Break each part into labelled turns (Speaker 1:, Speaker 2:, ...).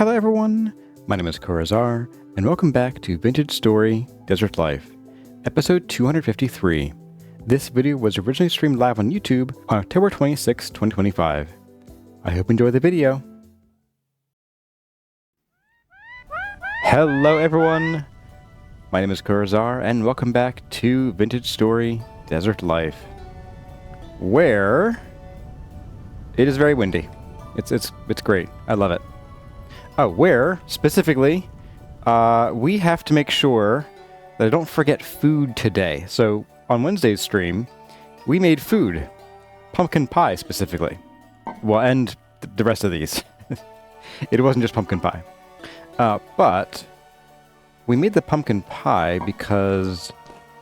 Speaker 1: Hello everyone, my name is Corazar, and welcome back to Vintage Story Desert Life, episode 253. This video was originally streamed live on YouTube on October 26, 2025. I hope you enjoy the video. Hello everyone, my name is Corazar, and welcome back to Vintage Story Desert Life, where it is very windy. It's great. I love it. Oh, where, specifically, we have to make sure that I don't forget food today. So, on Wednesday's stream, we made food. Pumpkin pie, specifically. Well, and the rest of these. It wasn't just pumpkin pie. But we made the pumpkin pie because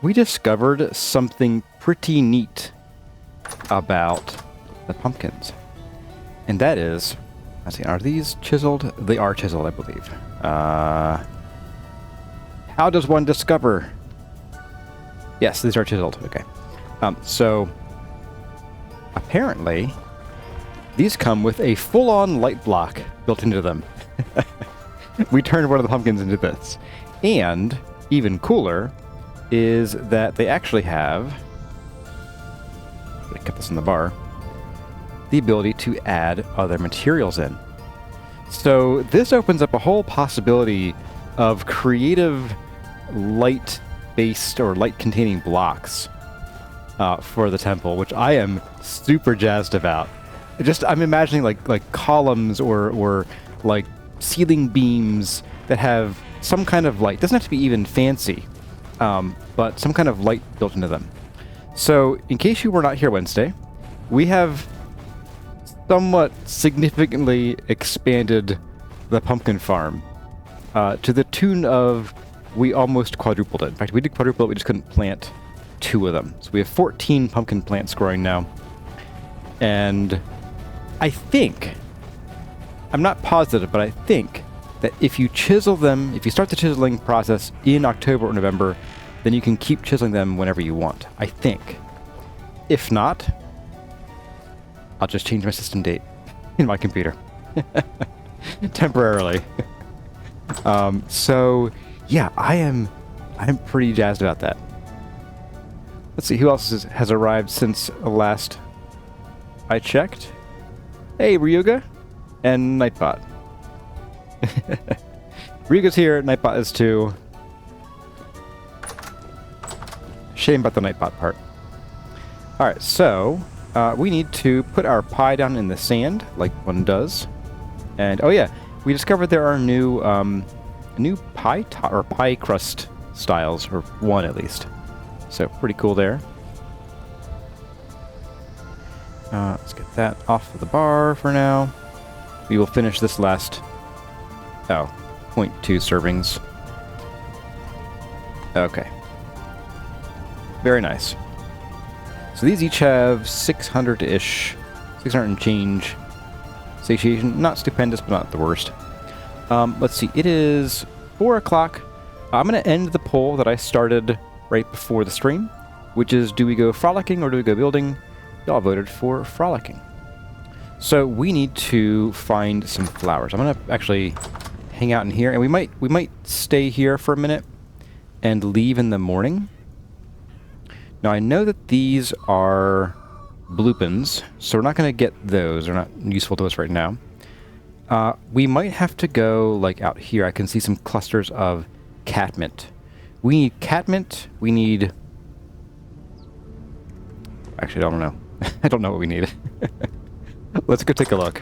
Speaker 1: we discovered something pretty neat about the pumpkins. And that is, let's see, are these chiseled? They are chiseled, I believe. How does one discover? Yes, these are chiseled. Okay. So, apparently, these come with a full-on light block built into them. We turned one of the pumpkins into this. And, even cooler, is that they actually have, let me cut this in the bar, the ability to add other materials in. So this opens up a whole possibility of creative light-based or light-containing blocks for the temple, which I am super jazzed about. I'm imagining like columns or like ceiling beams that have some kind of light. Doesn't have to be even fancy, but some kind of light built into them. So in case you were not here Wednesday, we have somewhat significantly expanded the pumpkin farm to the tune of we almost quadrupled it. In fact, we did quadruple it, we just couldn't plant 2 of them. So we have 14 pumpkin plants growing now. And I think, I'm not positive, but I think that if you chisel them, if you start the chiseling process in October or November, then you can keep chiseling them whenever you want, I think. If not, I'll just change my system date in my computer. Temporarily. So, yeah, I'm pretty jazzed about that. Let's see, who else has arrived since last I checked? Hey, Ryuga and Nightbot. Ryuga's here, Nightbot is too. Shame about the Nightbot part. Alright, so we need to put our pie down in the sand, like one does. And, oh yeah, we discovered there are new pie crust styles, or one at least. So, pretty cool there. Let's get that off of the bar for now. We will finish this last, 0.2 servings. Okay. Very nice. So these each have 600-ish, 600 and change satiation. Not stupendous, but not the worst. Let's see, it is 4 o'clock. I'm going to end the poll that I started right before the stream, which is, do we go frolicking or do we go building? Y'all voted for frolicking. So we need to find some flowers. I'm going to actually hang out in here, and we might stay here for a minute and leave in the morning. Now, I know that these are bloopins, so we're not going to get those. They're not useful to us right now. We might have to go, like, out here. I can see some clusters of catmint. We need catmint. We need... Actually, I don't know. I don't know what we need. Let's go take a look.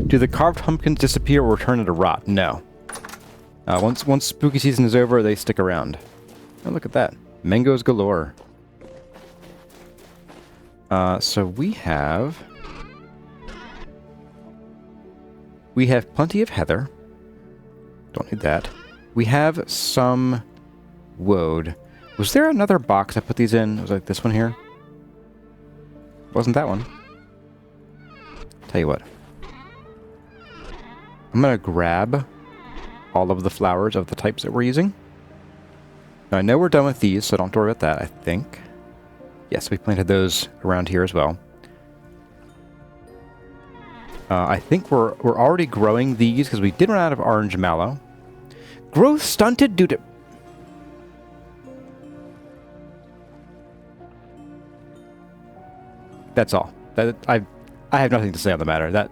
Speaker 1: Do the carved pumpkins disappear or turn into rot? No. Once spooky season is over, they stick around. Oh, look at that. Mangoes galore. So we have plenty of heather. Don't need that. We have some woad. Was there another box I put these in? It was like this one here? Wasn't that one? Tell you what. I'm going to grab all of the flowers of the types that we're using. Now, I know we're done with these, so don't worry about that, I think. Yes, we planted those around here as well. I think we're already growing these because we did run out of orange mallow. Growth stunted due to... That's all. I have nothing to say on the matter. That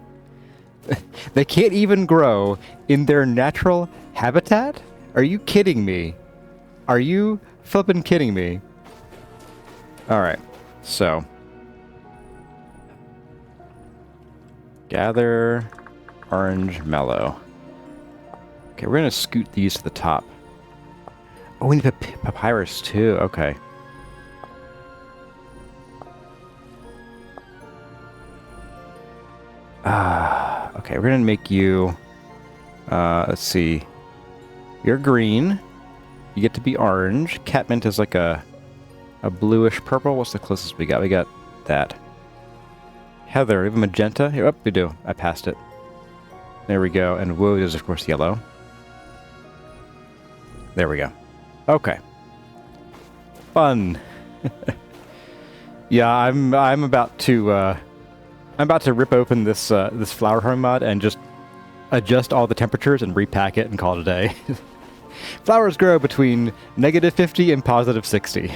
Speaker 1: they can't even grow in their natural habitat? Are you kidding me? Are you flippin' kidding me? Alright, so... Gather orange mallow. Okay, we're gonna scoot these to the top. Oh, we need papyrus too. Okay. Okay, we're gonna make you... let's see. You're green. You get to be orange. Catmint is like a bluish purple. What's the closest we got? We got that. Heather, we have a magenta. Here, oh, we do. I passed it. There we go. And wood is, of course, yellow. There we go. Okay. Fun. Yeah, I'm about to rip open this this flower home mod and just adjust all the temperatures and repack it and call it a day. Flowers grow between -50 and +60.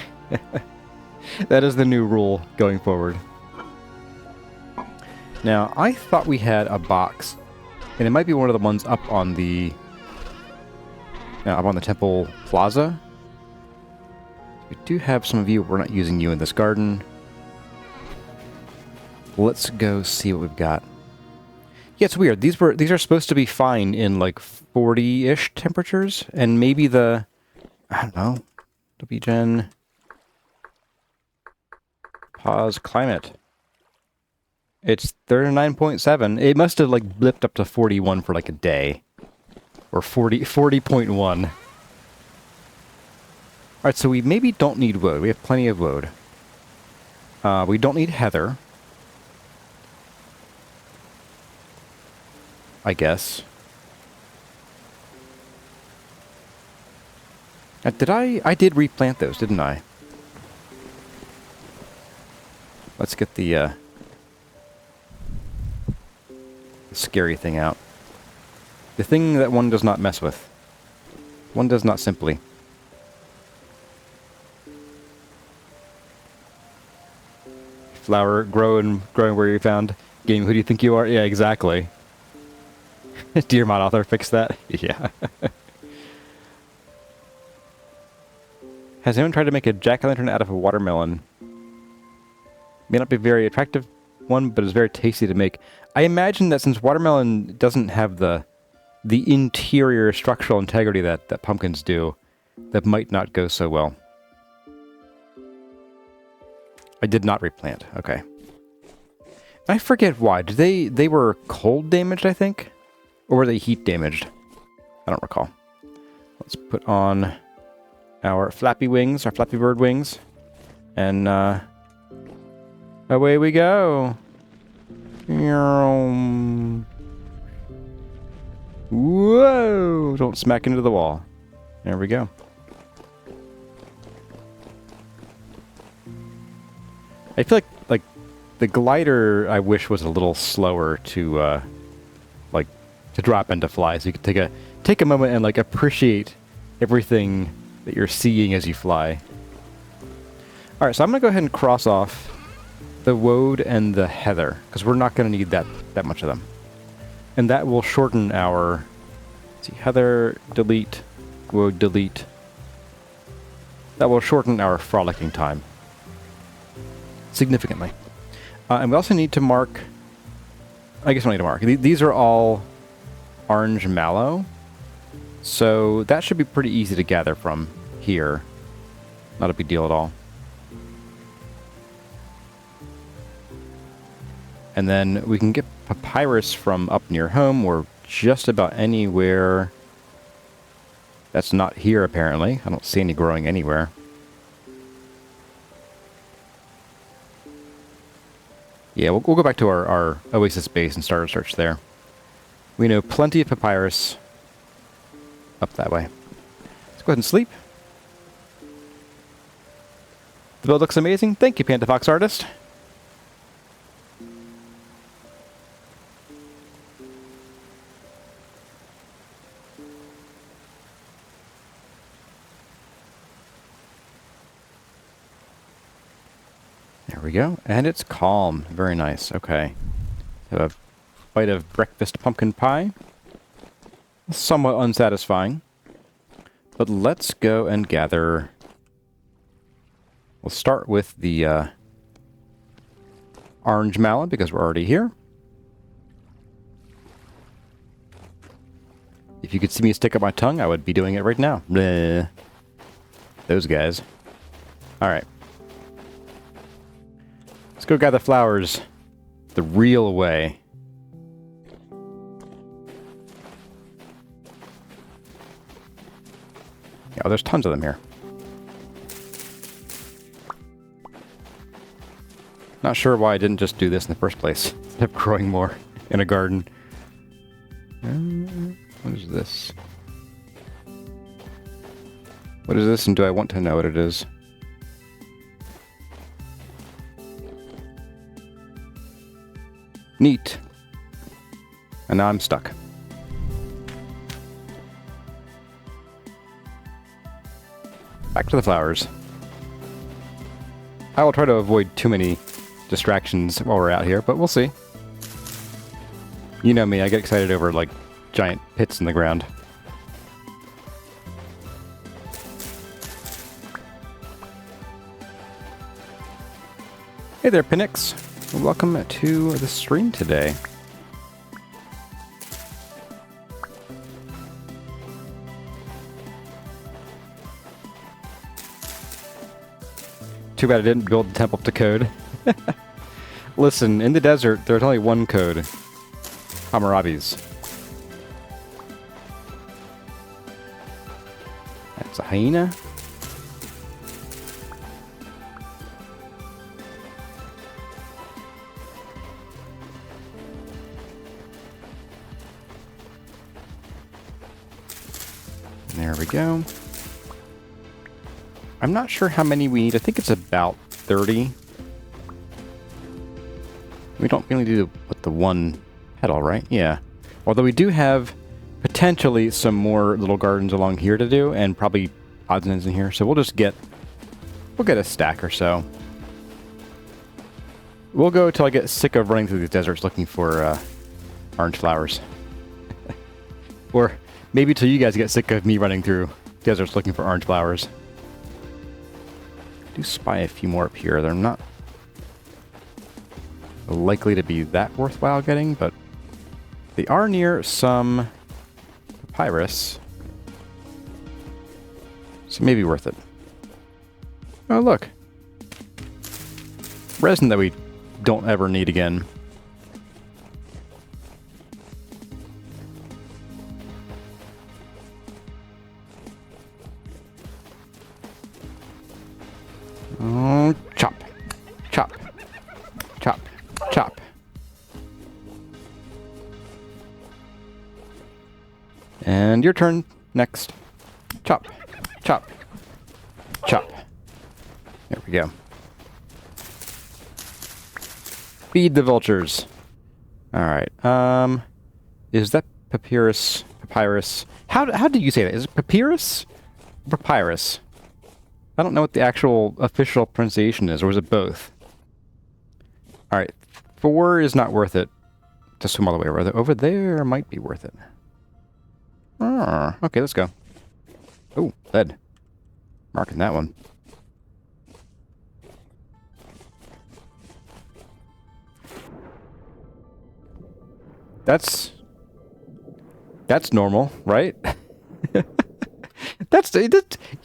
Speaker 1: That is the new rule going forward. Now, I thought we had a box, and it might be one of the ones up on the temple plaza. We do have some of you. We're not using you in this garden. Let's go see what we've got. Yeah, it's weird. These are supposed to be fine in like 40-ish temperatures, and maybe the, I don't know, WGen pause climate. It's 39.7. It must have like blipped up to 41 for like a day. Or 40.1. Alright, so we maybe don't need wood. We have plenty of wood. We don't need heather. I guess. I did replant those, didn't I? Let's get the scary thing out. The thing that one does not mess with. One does not simply. Flower growing where you found. Game, who do you think you are? Yeah, exactly. Dear mod author, fix that. Yeah. Has anyone tried to make a jack-o'-lantern out of a watermelon? May not be a very attractive one, but it's very tasty to make. I imagine that since watermelon doesn't have the interior structural integrity that pumpkins do, that might not go so well. I did not replant. Okay. I forget why. Did they were cold damaged, I think? Or were they heat damaged? I don't recall. Let's put on our flappy wings, our flappy bird wings. And away we go. Whoa! Don't smack into the wall. There we go. I feel like the glider I wish was a little slower to to drop and to fly, so you could take a moment and like appreciate everything that you're seeing as you fly. All right, so I'm gonna go ahead and cross off the woad and the heather because we're not gonna need that much of them, and that will shorten our. Let's see, heather delete, woad delete. That will shorten our frolicking time significantly. And we also need to mark... I guess we don't need to mark. These are all orange mallow. So that should be pretty easy to gather from here. Not a big deal at all. And then we can get papyrus from up near home or just about anywhere that's not here, apparently. I don't see any growing anywhere. Yeah, we'll go back to our oasis base and start a search there. We know plenty of papyrus up that way. Let's go ahead and sleep. The build looks amazing. Thank you, Panda Fox Artist. There we go. And it's calm. Very nice. Okay. Have a bite of breakfast pumpkin pie. Somewhat unsatisfying. But let's go and gather. We'll start with the orange mallow because we're already here. If you could see me stick up my tongue, I would be doing it right now. Bleh. Those guys. Alright. Let's go gather flowers the real way. Yeah, there's tons of them here. Not sure why I didn't just do this in the first place. Instead of growing more in a garden. What is this? What is this, and do I want to know what it is? Neat. And now I'm stuck. Back to the flowers. I will try to avoid too many distractions while we're out here, but we'll see. You know me, I get excited over, like, giant pits in the ground. Hey there, Pinnix. Welcome to the stream today. Too bad I didn't build the temple up to code. Listen, in the desert, there's only one code. Hammurabi's. That's a hyena. There we go. I'm not sure how many we need. I think it's about 30. We don't really do with the one petal, right? Yeah. Although we do have potentially some more little gardens along here to do, and probably odds and ends in here. So we'll get a stack or so. We'll go till I get sick of running through these deserts looking for orange flowers. Or maybe till you guys get sick of me running through deserts looking for orange flowers. I do spy a few more up here. They're not likely to be that worthwhile getting, but they are near some papyrus. So maybe worth it. Oh, look. Resin that we don't ever need again. Chop. Chop. Chop. Chop. And your turn next. Chop. Chop. Chop. There we go. Feed the vultures. Alright. Is that papyrus? Papyrus? How do you say that? Is it papyrus? Papyrus. I don't know what the actual official pronunciation is, or is it both? Alright, 4 is not worth it to swim all the way over. Over there might be worth it. Ah, okay, let's go. Oh, lead. Marking that one. That's normal, right? You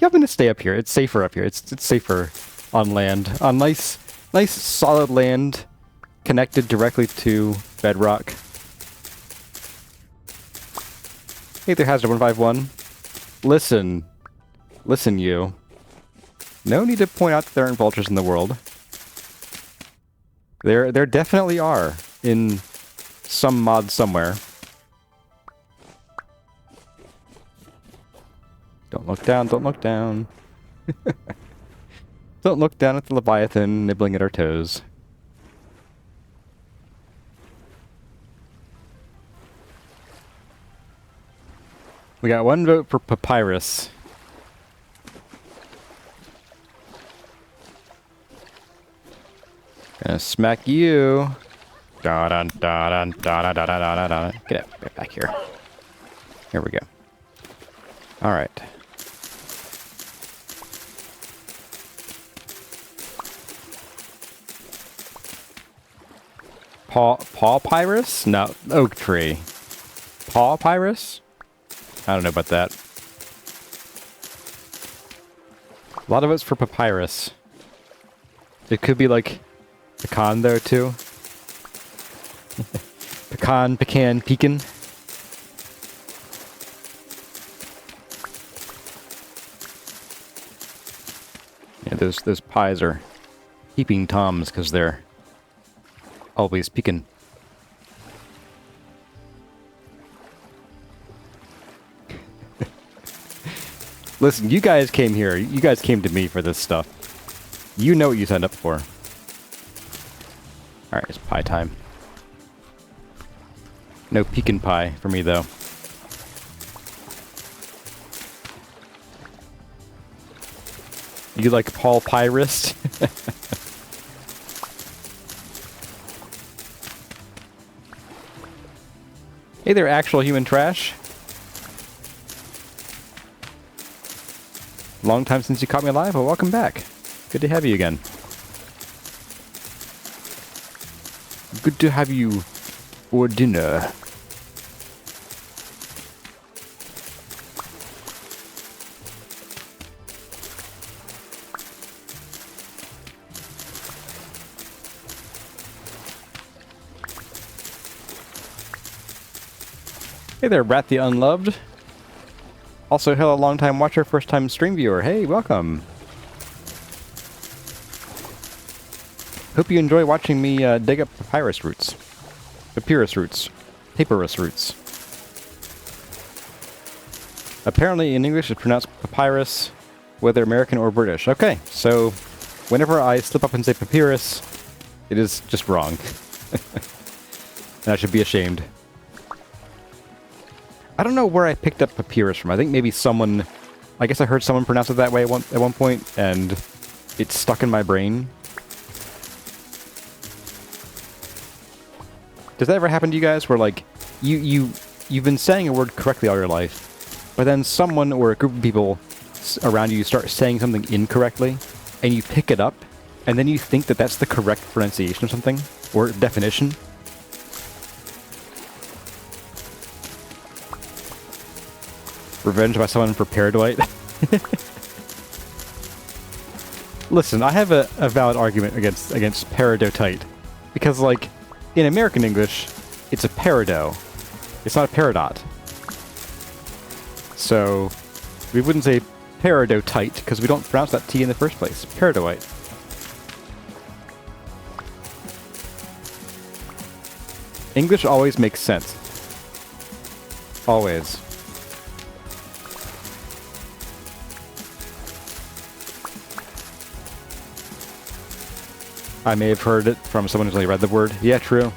Speaker 1: have to stay up here. It's safer up here. It's safer on land. On nice solid land connected directly to bedrock. Hey there, Hazard 151. Listen, you. No need to point out that there aren't vultures in the world. There definitely are in some mod somewhere. Don't look down, don't look down. Don't look down at the Leviathan nibbling at our toes. We got 1 vote for Papyrus. Gonna smack you. Da da da da da da da da da. Get back here. Here we go. All right. Papyrus? No, oak tree. Papyrus? I don't know about that. A lot of it's for Papyrus. It could be like pecan though too. Pecan. Yeah, those pies are peeping toms because they're always peeking. Listen, you guys came here. You guys came to me for this stuff. You know what you signed up for. Alright, it's pie time. No pecan pie for me, though. You like Paul Pyrist? Hey there, actual human trash. Long time since you caught me alive, but welcome back. Good to have you again. Good to have you for dinner. Hey there, Rat the Unloved. Also, hello, long-time watcher, first-time stream viewer. Hey, welcome. Hope you enjoy watching me dig up papyrus roots. Papyrus roots. Apparently, in English, it's pronounced papyrus, whether American or British. Okay, so whenever I slip up and say papyrus, it is just wrong. And I should be ashamed. I don't know where I picked up Papyrus from. I think maybe someone... I guess I heard someone pronounce it that way at one point, and it stuck in my brain. Does that ever happen to you guys, where, like, you've been saying a word correctly all your life, but then someone or a group of people around you start saying something incorrectly, and you pick it up, and then you think that that's the correct pronunciation of something, or definition? Revenge by someone for Paradoite. Listen, I have a valid argument against Paradotite. Because, like, in American English, it's a parado. It's not a paradot. So, we wouldn't say Paradotite, because we don't pronounce that T in the first place. Paradoite. English always makes sense. Always. I may have heard it from someone who's only read the word. Yeah, true.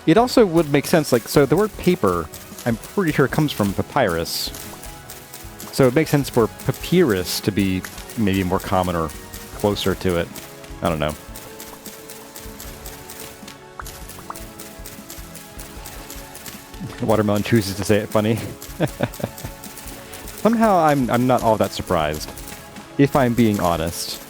Speaker 1: It also would make sense, like, so the word paper, I'm pretty sure it comes from papyrus. So it makes sense for papyrus to be maybe more common or closer to it. I don't know. Watermelon chooses to say it funny. Somehow I'm not all that surprised, if I'm being honest.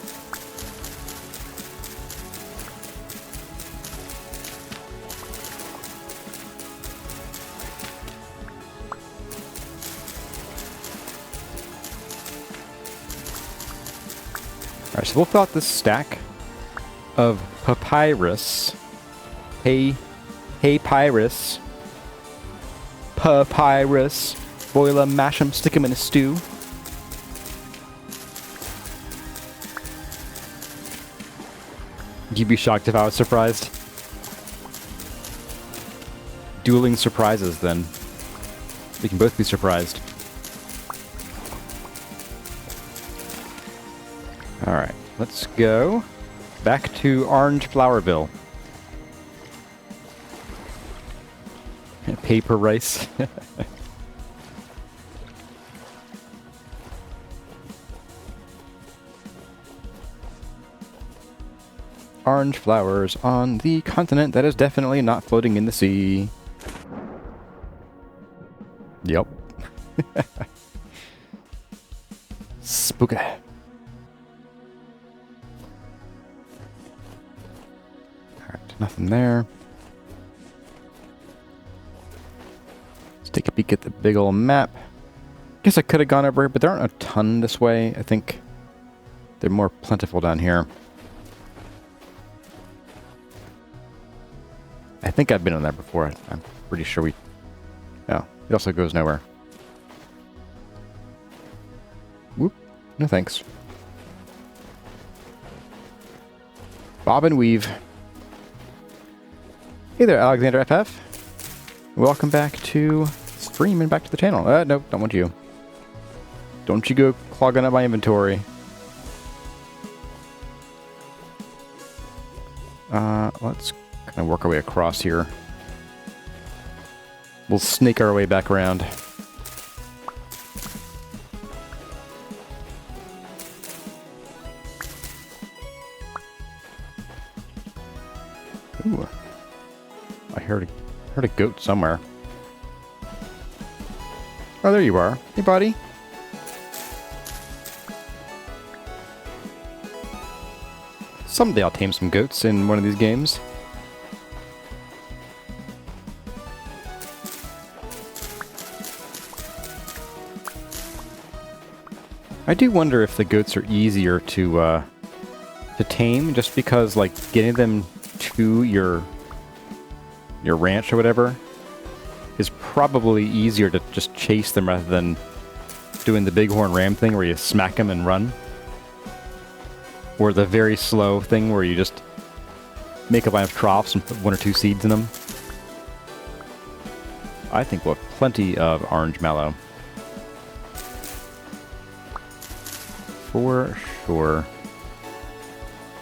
Speaker 1: Alright, so we'll fill out this stack of papyrus. Hey, Pyrus. Papyrus. Boil 'em, mash 'em, stick 'em in a stew. You'd be shocked if I was surprised. Dueling surprises, then. We can both be surprised. Alright. let's go back to Orange Flowerville. Paper rice. Orange flowers on the continent that is definitely not floating in the sea. Yep. Spooky. Alright, nothing there. Let's take a peek at the big old map. Guess I could have gone over here, but there aren't a ton this way. I think they're more plentiful down here. I think I've been on there before. I'm pretty sure we... Oh, it also goes nowhere. Whoop. No thanks. Bob and weave. Hey there, Alexander FF. Welcome back to stream and back to the channel. Nope, don't want you. Don't you go clogging up my inventory. Let's kind of work our way across here. We'll snake our way back around. Ooh. I heard a goat somewhere. Oh, there you are. Hey, buddy. Someday I'll tame some goats in one of these games. I do wonder if the goats are easier to tame, just because, like, getting them to your ranch or whatever is probably easier to just chase them rather than doing the bighorn ram thing where you smack them and run. Or the very slow thing where you just make a line of troughs and put 1 or 2 seeds in them. I think we'll have plenty of orange mallow. For sure.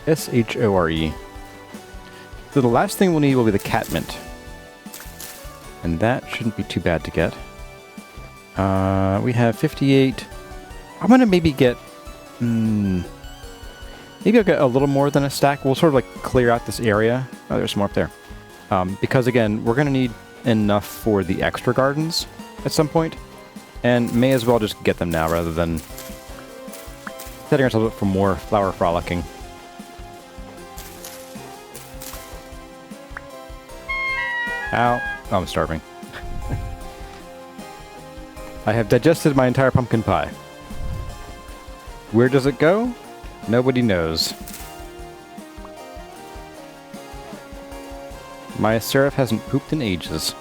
Speaker 1: S-H-O-R-E. So the last thing we'll need will be the catmint. And that shouldn't be too bad to get. We have 58. I'm gonna maybe get... maybe I'll get a little more than a stack. We'll sort of like clear out this area. Oh, there's some more up there. Because again, we're gonna need enough for the extra gardens at some point. And may as well just get them now rather than setting ourselves up for more flower frolicking. Ow. Oh, I'm starving. I have digested my entire pumpkin pie. Where does it go? Nobody knows. My seraph hasn't pooped in ages.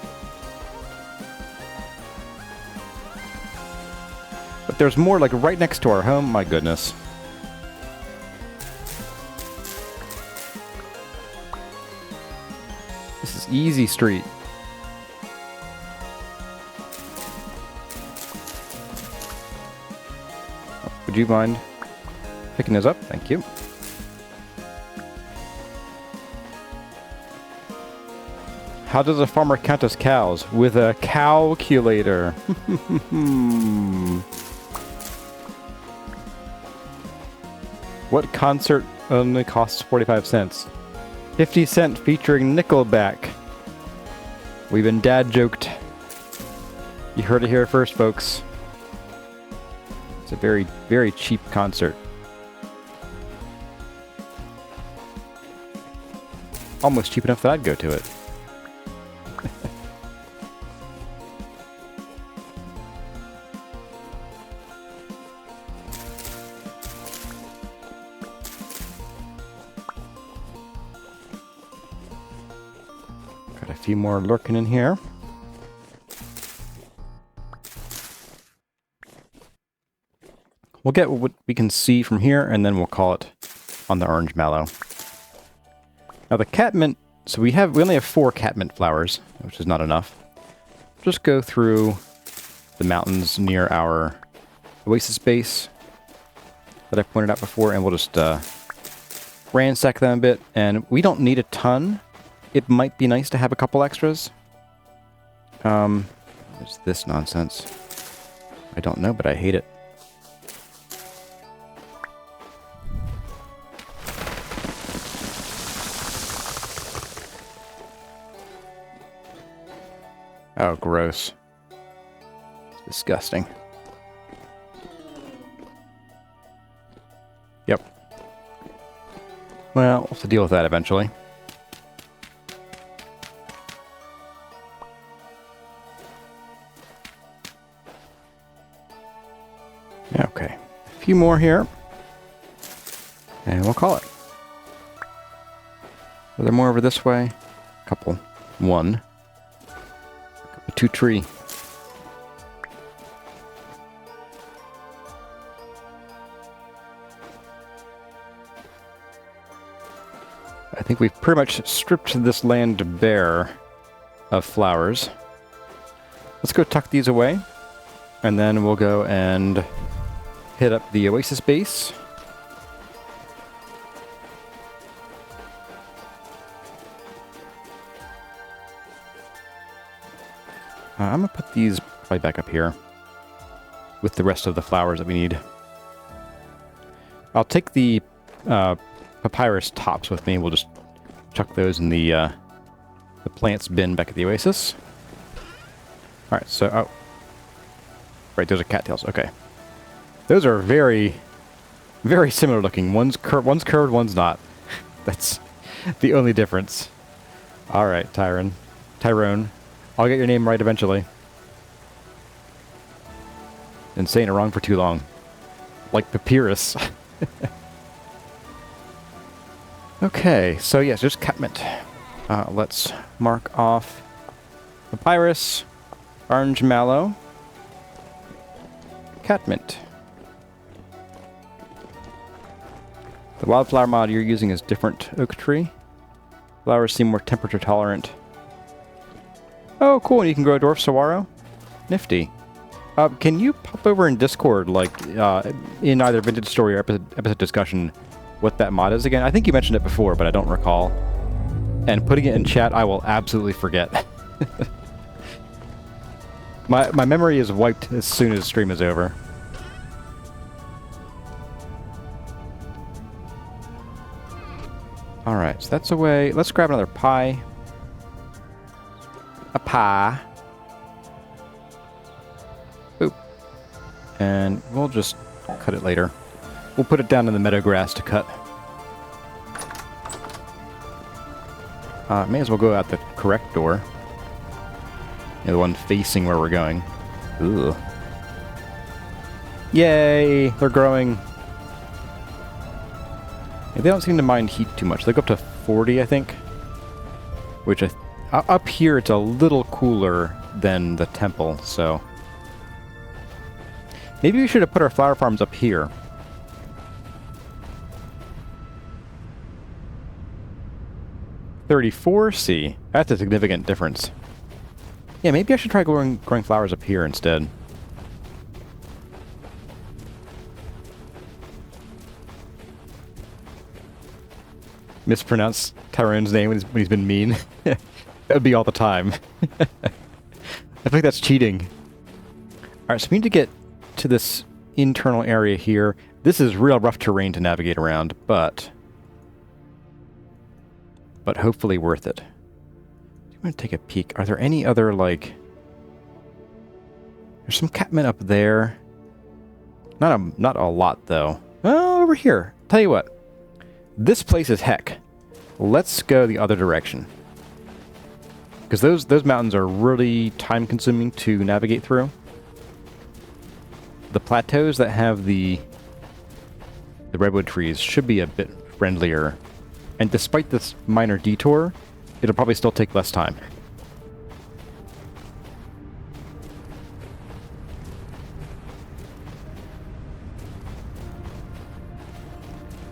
Speaker 1: But there's more, like, right next to our home. My goodness. This is easy street. Would you mind picking those up? Thank you. How does a farmer count his cows? With a calculator. What concert only costs 45 cents? 50 Cent featuring Nickelback. We've been dad joked. You heard it here first, folks. It's a very, very cheap concert. Almost cheap enough that I'd go to it. Got a few more lurking in here. We'll get what we can see from here, and then we'll call it on the orange mallow. Now the catmint, so we only have 4 catmint flowers, which is not enough. Just go through the mountains near our oasis base that I pointed out before, and we'll just ransack them a bit, and we don't need a ton. It might be nice to have a couple extras. What's this nonsense? I don't know, but I hate it. Oh, gross. It's disgusting. Yep. Well, we'll have to deal with that eventually. Okay. A few more here. And we'll call it. Are there more over this way? A couple. One. A 2 tree. I think we've pretty much stripped this land bare of flowers. Let's go tuck these away, and then we'll go and hit up the oasis base. I'm going to put these right back up here with the rest of the flowers that we need. I'll take the papyrus tops with me. We'll just chuck those in the plants bin back at the oasis. Alright, so... oh. Right, those are cattails. Okay. Those are very, very similar looking. One's curved, one's not. That's the only difference. Alright, Tyrone. I'll get your name right eventually. Been saying it wrong for too long. Like Papyrus. Okay, so yes, just catmint. Let's mark off Papyrus, orange mallow, catmint. The wildflower mod you're using is different oak tree. Flowers seem more temperature tolerant. Oh, cool, and you can grow dwarf saguaro? Nifty. Can you pop over in Discord, like, in either Vintage Story or episode discussion, what that mod is again? I think you mentioned it before, but I don't recall. And putting it in chat, I will absolutely forget. My memory is wiped as soon as stream is over. Alright, so that's away. Let's grab another pie. A pie. Boop. And we'll just cut it later. We'll put it down in the meadow grass to cut. May as well go out the correct door. You know, the one facing where we're going. Ugh. Yay! They're growing. Yeah, they don't seem to mind heat too much. They go up to 40, I think. Which, up here, it's a little cooler than the temple, so... maybe we should have put our flower farms up here. $34C. That's a significant difference. Yeah, maybe I should try growing flowers up here instead. Mispronounce Tyrone's name when he's been mean. That would be all the time. I think that's cheating. Alright, so we need to get to this internal area here. This is real rough terrain to navigate around, but hopefully worth it. I'm going to take a peek. Are there any other, like... there's some catmint up there. Not a lot, though. Oh, over here. Tell you what. This place is heck. Let's go the other direction. Because those mountains are really time-consuming to navigate through. The plateaus that have the redwood trees should be a bit friendlier. And despite this minor detour, it'll probably still take less time.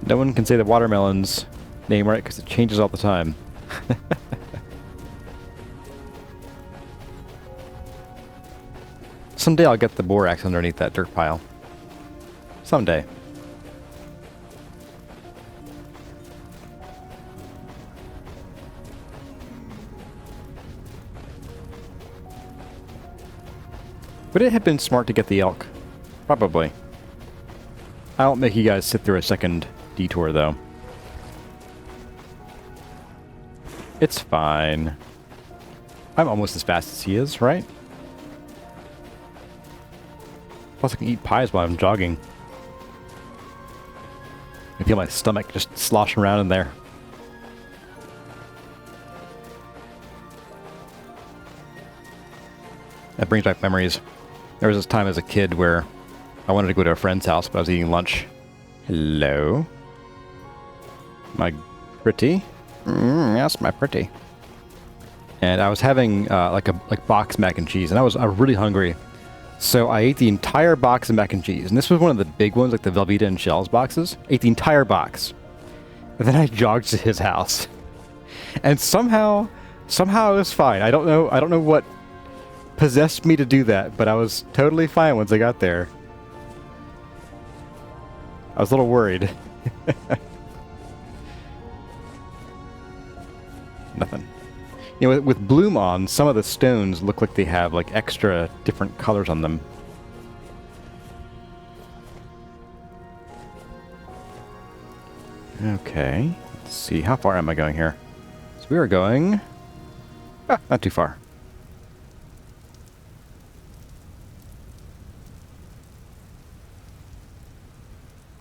Speaker 1: No one can say the watermelon's name right because it changes all the time. Someday I'll get the borax underneath that dirt pile. Someday. Would it have been smart to get the elk? Probably. I won't make you guys sit through a second detour, though. It's fine. I'm almost as fast as he is, right? Plus I can eat pies while I'm jogging. I feel my stomach just sloshing around in there. That brings back memories. There was this time as a kid where I wanted to go to a friend's house, but I was eating lunch. Hello? My pretty? Yes, my pretty. And I was having like box mac and cheese, and I was really hungry. So I ate the entire box of mac and cheese, and this was one of the big ones, like the Velveeta and Shells boxes. I ate the entire box. And then I jogged to his house. And somehow I was fine. I don't know what possessed me to do that, but I was totally fine once I got there. I was a little worried. Nothing. You know, with bloom on, some of the stones look like they have like extra different colors on them. Okay, let's see. How far am I going here? So we are going... not too far.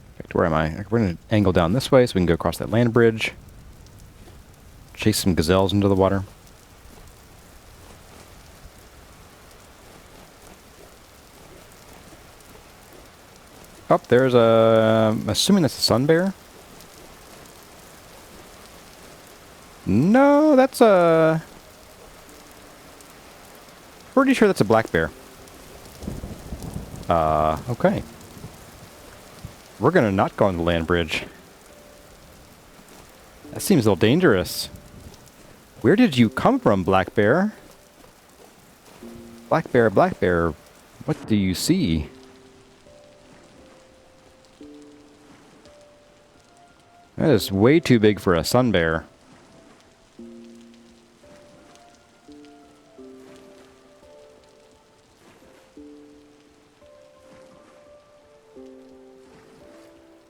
Speaker 1: In fact, where am I? We're going to angle down this way so we can go across that land bridge. Chase some gazelles into the water. Oh, there's a... I'm assuming that's a sun bear? No, that's a... Pretty sure that's a black bear. Okay. We're gonna not go on the land bridge. That seems a little dangerous. Where did you come from, black bear? Black bear, what do you see? That is way too big for a sun bear.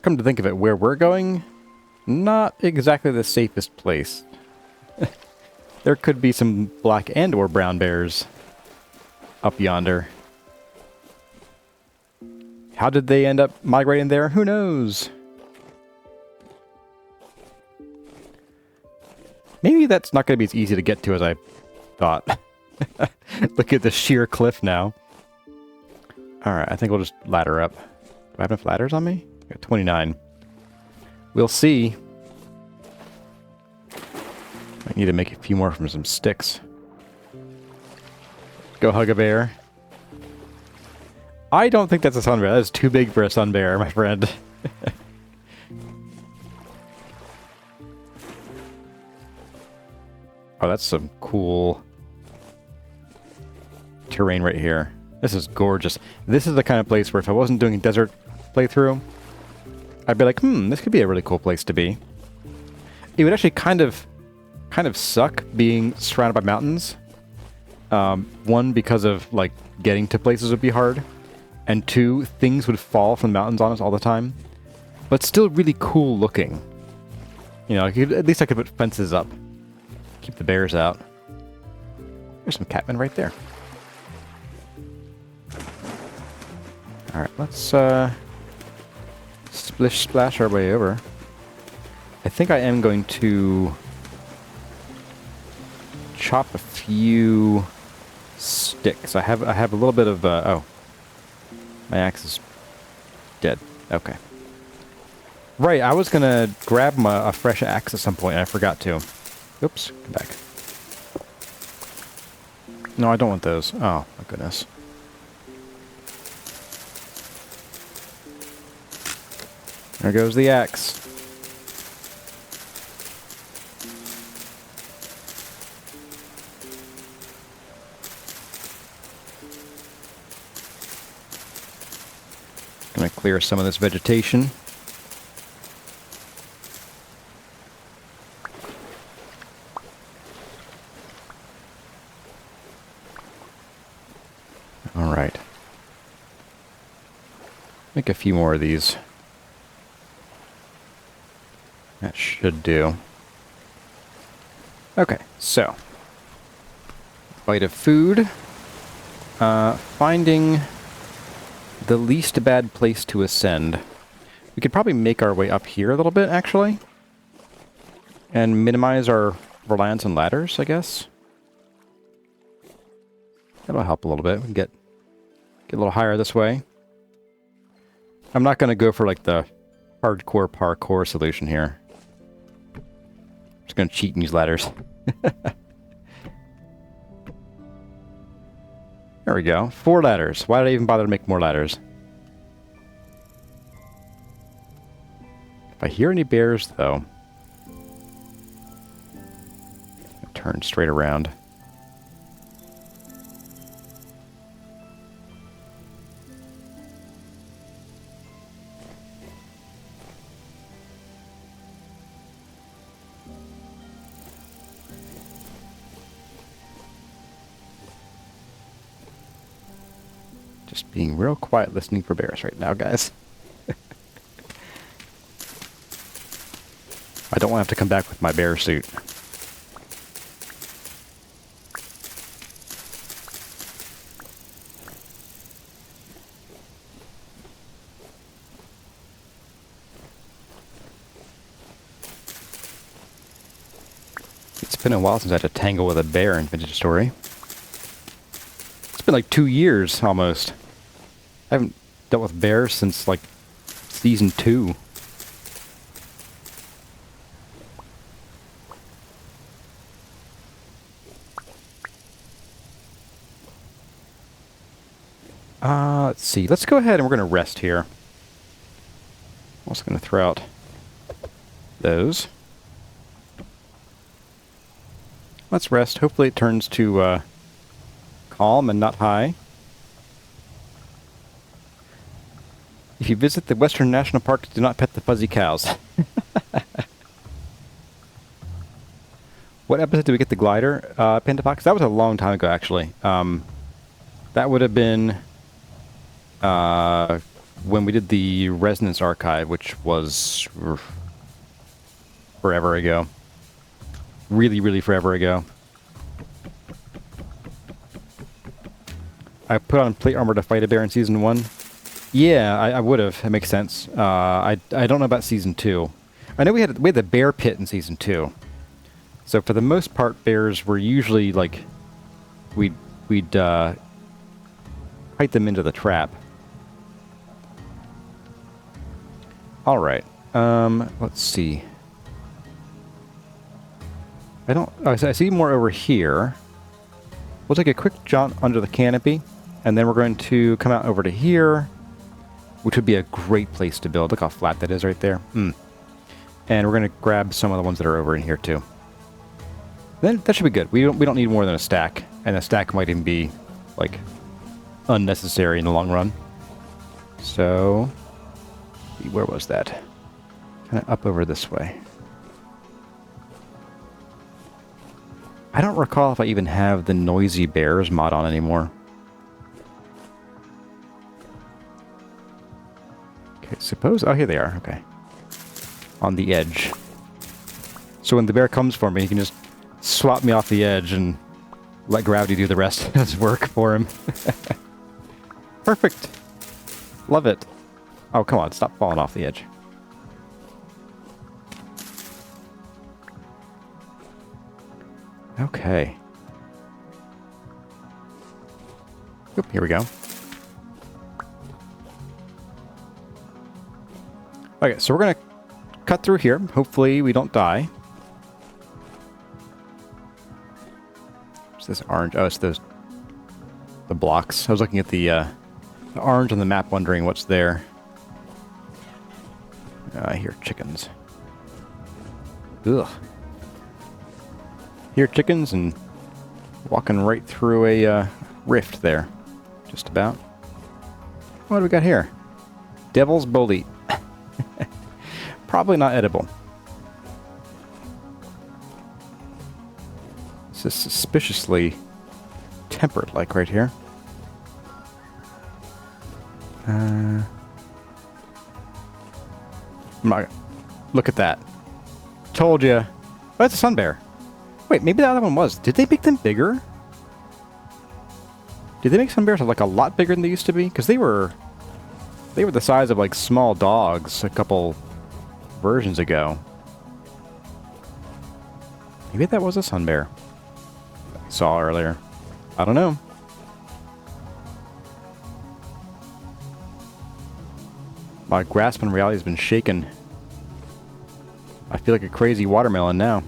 Speaker 1: Come to think of it, where we're going, not exactly the safest place. There could be some black and or brown bears up yonder. How did they end up migrating there? Who knows? Maybe that's not going to be as easy to get to as I thought. Look at the sheer cliff now. Alright, I think we'll just ladder up. Do I have enough ladders on me? I got 29. We'll see. I need to make a few more from some sticks. Go hug a bear. I don't think that's a sun bear. That is too big for a sun bear, my friend. Oh, that's some cool terrain right here. This is gorgeous. This is the kind of place where if I wasn't doing a desert playthrough, I'd be like, this could be a really cool place to be. It would actually kind of suck being surrounded by mountains. One, because of like getting to places would be hard, and two, things would fall from the mountains on us all the time. But still really cool looking. You know, at least I could put fences up. Keep the bears out. There's some catmen right there. Alright, let's splish splash our way over. I think I am going to chop a few sticks. I have a little bit of oh. My axe is dead. Okay. Right, I was gonna grab a fresh axe at some point and I forgot to. Oops, come back. No, I don't want those. Oh, my goodness. There goes the axe. Gonna clear some of this vegetation. All right. make a few more of these. That should do. Okay, so. Bite of food. Finding the least bad place to ascend. We could probably make our way up here a little bit, actually. And minimize our reliance on ladders, I guess. That'll help a little bit. We can get a little higher this way. I'm not going to go for, like, the hardcore parkour solution here. I'm just going to cheat and use ladders. There we go. 4 ladders. Why did I even bother to make more ladders? If I hear any bears, though... turn straight around. Just being real quiet listening for bears right now, guys. I don't want to have to come back with my bear suit. It's been a while since I had to tangle with a bear in Vintage Story. It's been like 2 years, almost. I haven't dealt with bears since, like, Season 2. Let's see. Let's go ahead and we're going to rest here. I'm also going to throw out those. Let's rest. Hopefully it turns to calm and not high. If you visit the Western National Park, do not pet the fuzzy cows. What episode did we get the glider? Pentapox? That was a long time ago, actually. That would have been when we did the Resonance Archive, which was forever ago. Really, really forever ago. I put on plate armor to fight a bear in Season 1. Yeah, I would have. That makes sense. I don't know about Season 2. I know we had the bear pit in Season 2. So for the most part, bears were usually, like, we'd fight them into the trap. Alright. Let's see. I see more over here. We'll take a quick jaunt under the canopy, and then we're going to come out over to here, which would be a great place to build. Look how flat that is right there. And we're going to grab some of the ones that are over in here too. Then that should be good. We don't need more than a stack, and a stack might even be, like, unnecessary in the long run. So, where was that? Kind of up over this way. I don't recall if I even have the Noisy Bears mod on anymore. Okay, suppose... Oh, here they are. Okay. On the edge. So when the bear comes for me, he can just swap me off the edge and let gravity do the rest of his work for him. Perfect. Love it. Oh, come on. Stop falling off the edge. Okay. Oop, here we go. Okay, so we're going to cut through here. Hopefully we don't die. What's this orange? Oh, it's the blocks. I was looking at the orange on the map, wondering what's there. I hear chickens. Ugh. Hear chickens and walking right through a rift there. Just about. What do we got here? Devil's Bolete. Probably not edible. This is suspiciously tempered, like right here. Look at that. Told you. Oh, that's a sun bear. Wait, maybe the other one was. Did they make them bigger? Did they make sun bears like a lot bigger than they used to be? Because they were the size of like small dogs a couple versions ago. Maybe that was a sun bear I saw earlier. I don't know. My grasp on reality has been shaken. I feel like a crazy watermelon now.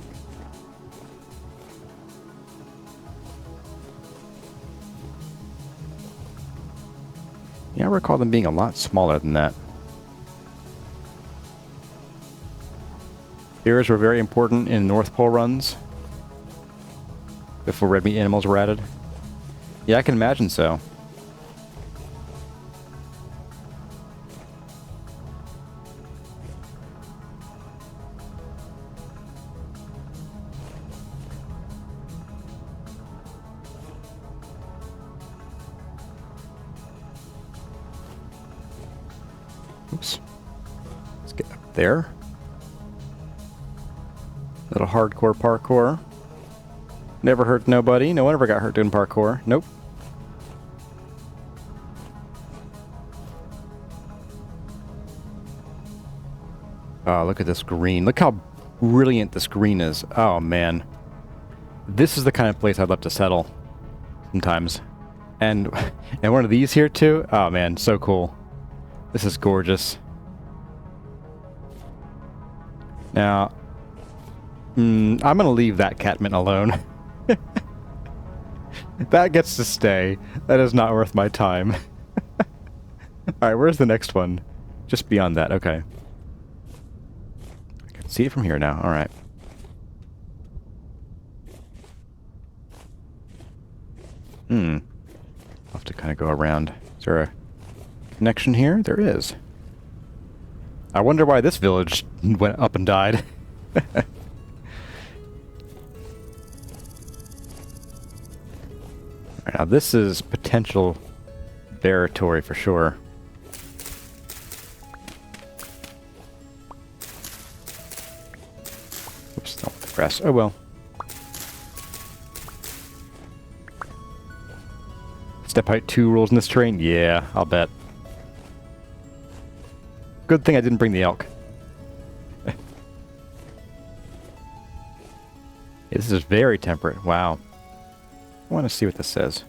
Speaker 1: Yeah, I recall them being a lot smaller than that. Bears were very important in North Pole runs before red meat animals were added. Yeah, I can imagine so. Oops. Let's get up there. Little hardcore parkour. Never hurt nobody. No one ever got hurt doing parkour. Nope. Oh, look at this green. Look how brilliant this green is. Oh, man. This is the kind of place I'd love to settle sometimes. And one of these here, too. Oh, man. So cool. This is gorgeous. Now, I'm going to leave that catmint alone. That gets to stay. That is not worth my time. Alright, where's the next one? Just beyond that, okay. I can see it from here now, alright. I'll have to kind of go around. Is there a connection here? There is. I wonder why this village went up and died. Now this is potential territory for sure. Oops, not with the grass. Oh well. Step height 2 rules in this terrain? Yeah, I'll bet. Good thing I didn't bring the elk. This is very temperate. Wow. I want to see what this says.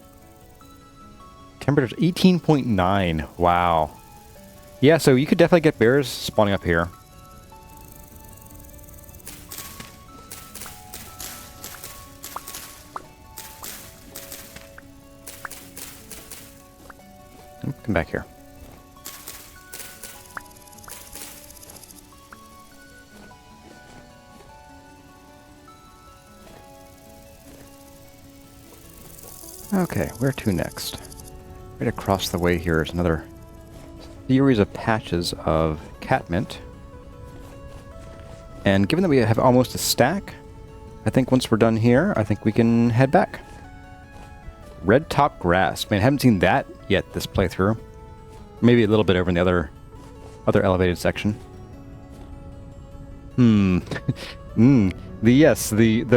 Speaker 1: Temperature's 18.9. Wow. Yeah, so you could definitely get bears spawning up here. Come back here. Okay, where to next? Right across the way here is another series of patches of catmint. And given that we have almost a stack, I think once we're done here, I think we can head back. Red top grass. Man, I haven't seen that yet this playthrough. Maybe a little bit over in the other elevated section. The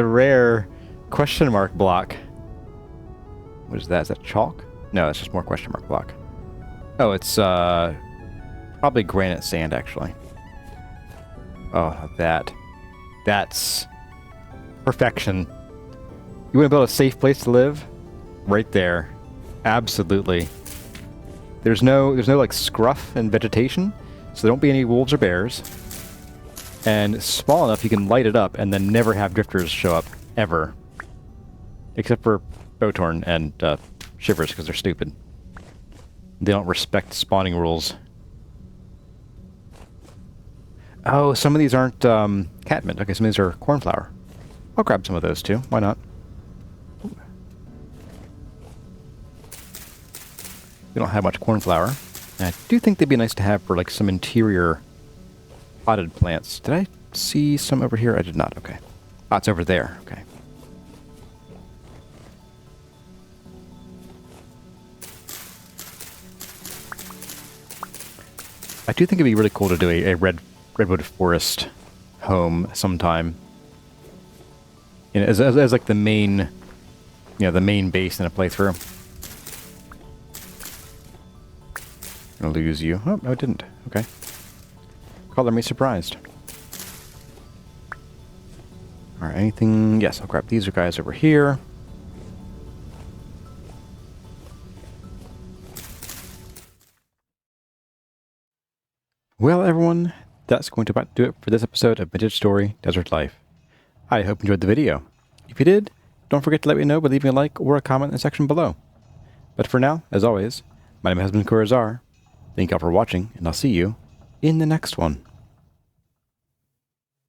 Speaker 1: rare question mark block. What is that? Is that chalk? No, it's just more question mark block. Oh, it's probably granite sand, actually. Oh, that's perfection. You want to build a safe place to live? Right there. Absolutely. There's no like scruff and vegetation, so there won't be any wolves or bears. And small enough you can light it up and then never have drifters show up ever. Except for Botorn and Shivers, because they're stupid. They don't respect spawning rules. Oh, some of these aren't catmint. Okay, some of these are cornflower. I'll grab some of those too. Why not? Ooh. We don't have much cornflower. And I do think they'd be nice to have for like some interior potted plants. Did I see some over here? I did not. Okay. Ah, it's over there. Okay. I do think it'd be really cool to do a red redwood forest home sometime. You know, as like the main, the main base in a playthrough. Gonna lose you. Oh, no, it didn't. Okay. Color me surprised. Alright, anything? Yes, I'll grab these guys over here. Well, everyone, that's going to about do it for this episode of Vintage Story Desert Life. I hope you enjoyed the video. If you did, don't forget to let me know by leaving a like or a comment in the section below. But for now, as always, my name has been Kurazar. Thank you all for watching, and I'll see you in the next one.